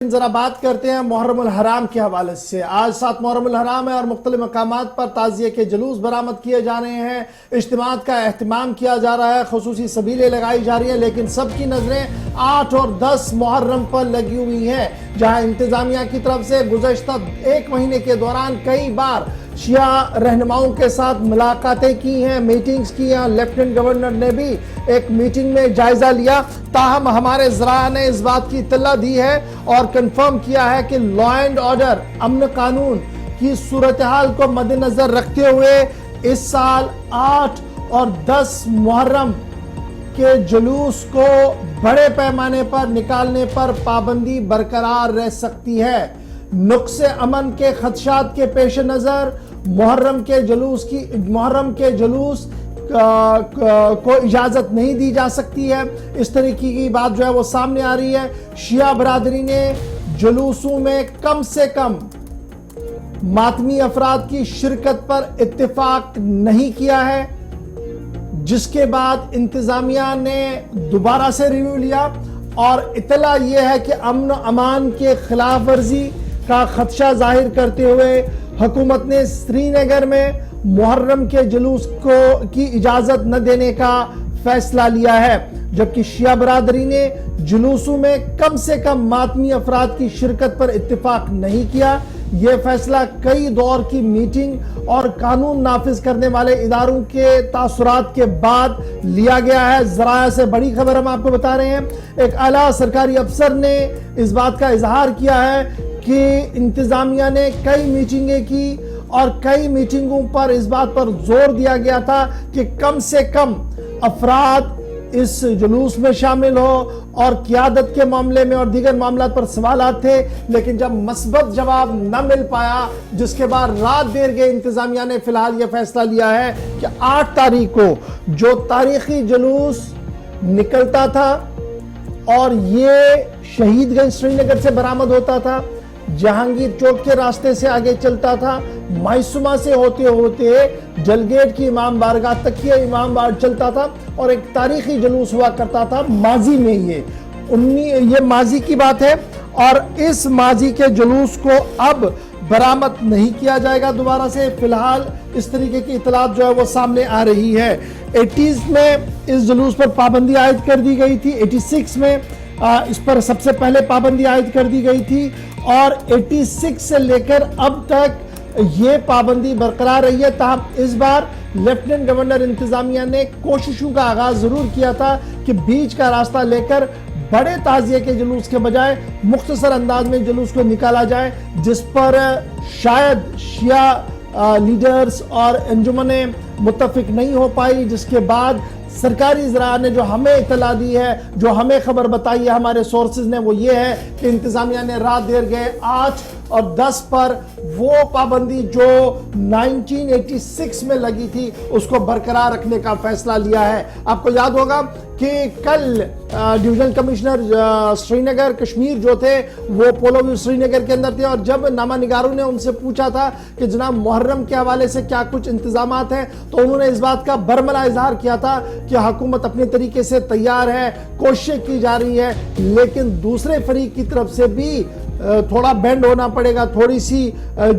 ذرا بات کرتے ہیں محرم الحرام کے حوالے سے۔ آج 7 محرم الحرام ہے اور مختلف مقامات پر تعزیے کے جلوس برآمد کیے جا رہے ہیں، اجتماعات کا اہتمام کیا جا رہا ہے، خصوصی سبیلیں لگائی جا رہی ہیں، لیکن سب کی نظریں 8 اور 10 محرم پر لگی ہوئی ہیں، جہاں انتظامیہ کی طرف سے گزشتہ 1 مہینے کے دوران کئی بار شیعہ رہنماؤں کے ساتھ ملاقاتیں کی ہیں، میٹنگز کی ہیں۔ لیفٹیننٹ گورنر نے بھی ایک میٹنگ میں جائزہ لیا، تاہم ہمارے ذرائع نے اس بات کی اطلاع دی ہے اور کنفرم کیا ہے کہ لا اینڈ آرڈر، امن قانون کی صورتحال کو مد نظر رکھتے ہوئے اس سال 8 اور 10 محرم کے جلوس کو بڑے پیمانے پر نکالنے پر پابندی برقرار رہ سکتی ہے۔ نقص امن کے خدشات کے پیش نظر محرم کے جلوس کو اجازت نہیں دی جا سکتی ہے۔ اس طریقے کی بات جو ہے وہ سامنے آ رہی ہے۔ شیعہ برادری نے جلوسوں میں کم سے کم ماتمی افراد کی شرکت پر اتفاق نہیں کیا ہے، جس کے بعد انتظامیہ نے دوبارہ سے ریویو لیا اور اطلاع یہ ہے کہ امن و امان کے خلاف ورزی کا خدشہ ظاہر کرتے ہوئے حکومت نے سری نگر میں محرم کے جلوس کی اجازت نہ دینے کا فیصلہ لیا ہے، جبکہ شیعہ برادری نے جلوسوں میں کم سے کم ماتمی افراد کی شرکت پر اتفاق نہیں کیا۔ یہ فیصلہ کئی دور کی میٹنگ اور قانون نافذ کرنے والے اداروں کے تاثرات کے بعد لیا گیا ہے۔ ذرائع سے بڑی خبر ہم آپ کو بتا رہے ہیں، ایک اعلیٰ سرکاری افسر نے اس بات کا اظہار کیا ہے کہ انتظامیہ نے کئی میٹنگیں کی اور کئی میٹنگوں پر اس بات پر زور دیا گیا تھا کہ کم سے کم افراد اس جلوس میں شامل ہو اور قیادت کے معاملے میں اور دیگر معاملات پر سوالات تھے، لیکن جب مثبت جواب نہ مل پایا، جس کے بعد رات دیر گئے، انتظامیہ نے فی الحال یہ فیصلہ لیا ہے کہ 8 تاریخ کو جو تاریخی جلوس نکلتا تھا اور یہ شہید گنج سری نگر سے برآمد ہوتا تھا، جہانگیر چوک کے راستے سے آگے چلتا تھا، مائسومہ سے ہوتے ہوتے جلگیٹ کی امام بارگاہ تک یہ امام بار چلتا تھا اور ایک تاریخی جلوس ہوا کرتا تھا ماضی میں۔ یہ ماضی کی بات ہے اور اس ماضی کے جلوس کو اب برآمد نہیں کیا جائے گا دوبارہ سے۔ فی الحال اس طریقے کی اطلاعات جو ہے وہ سامنے آ رہی ہے۔ 80s میں اس جلوس پر پابندی عائد کر دی گئی تھی، 86 میں اس پر سب سے پہلے پابندی عائد کر دی گئی تھی اور 86 سے لے کر اب تک یہ پابندی برقرار رہی ہے۔ تاہم اس بار لیفٹیننٹ گورنر انتظامیہ نے کوششوں کا آغاز ضرور کیا تھا کہ بیچ کا راستہ لے کر بڑے تعزیے کے جلوس کے بجائے مختصر انداز میں جلوس کو نکالا جائے، جس پر شاید شیعہ لیڈرز اور انجمنیں متفق نہیں ہو پائی، جس کے بعد سرکاری ذرائع نے جو ہمیں اطلاع دی ہے، جو ہمیں خبر بتائی ہے ہمارے سورسز نے، وہ یہ ہے کہ انتظامیہ نے رات دیر گئے 8 اور 10 پر وہ پابندی جو 1986 میں لگی تھی اس کو برقرار رکھنے کا فیصلہ لیا ہے۔ آپ کو یاد ہوگا کہ کل ڈویژنل کمشنر سری نگر کشمیر جو تھے وہ پولو ویو سری نگر کے اندر تھے اور جب نامہ نگاروں نے ان سے پوچھا تھا کہ جناب محرم کے حوالے سے کیا کچھ انتظامات ہیں، تو انہوں نے اس بات کا برملا اظہار کیا تھا کہ حکومت اپنے طریقے سے تیار ہے، کوششیں کی جا رہی ہے، لیکن دوسرے فریق کی طرف سے بھی تھوڑا بینڈ ہونا پڑے گا، تھوڑی سی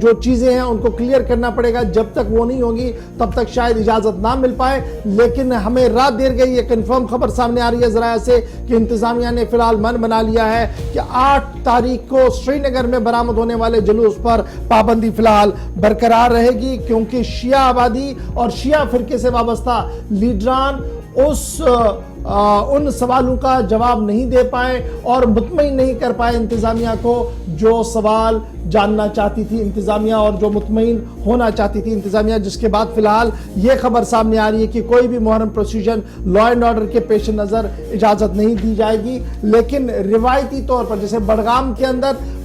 جو چیزیں ہیں ان کو کلیئر کرنا پڑے گا۔ جب تک وہ نہیں ہوگی تب تک شاید اجازت نہ مل پائے، لیکن ہمیں رات دیر گئی یہ کنفرم خبر سامنے آ رہی ہے ذرائع سے کہ انتظامیہ نے فی الحال من بنا لیا ہے کہ 8 تاریخ کو سری نگر میں برآمد ہونے والے جلوس پر پابندی فی الحال برقرار رہے گی، کیونکہ شیعہ آبادی اور شیعہ فرقے سے وابستہ لیڈران ان سوالوں کا جواب نہیں دے پائے اور مطمئن نہیں کر پائے انتظامیہ کو، جو سوال جاننا چاہتی تھی انتظامیہ اور جو مطمئن ہونا چاہتی تھی انتظامیہ، جس کے بعد فی الحال یہ خبر سامنے آ رہی ہے کہ کوئی بھی محرم پروسیجن لا اینڈ آرڈر کے پیش نظر اجازت نہیں دی جائے گی، لیکن روایتی طور پر جیسے بڑگام کے اندر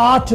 8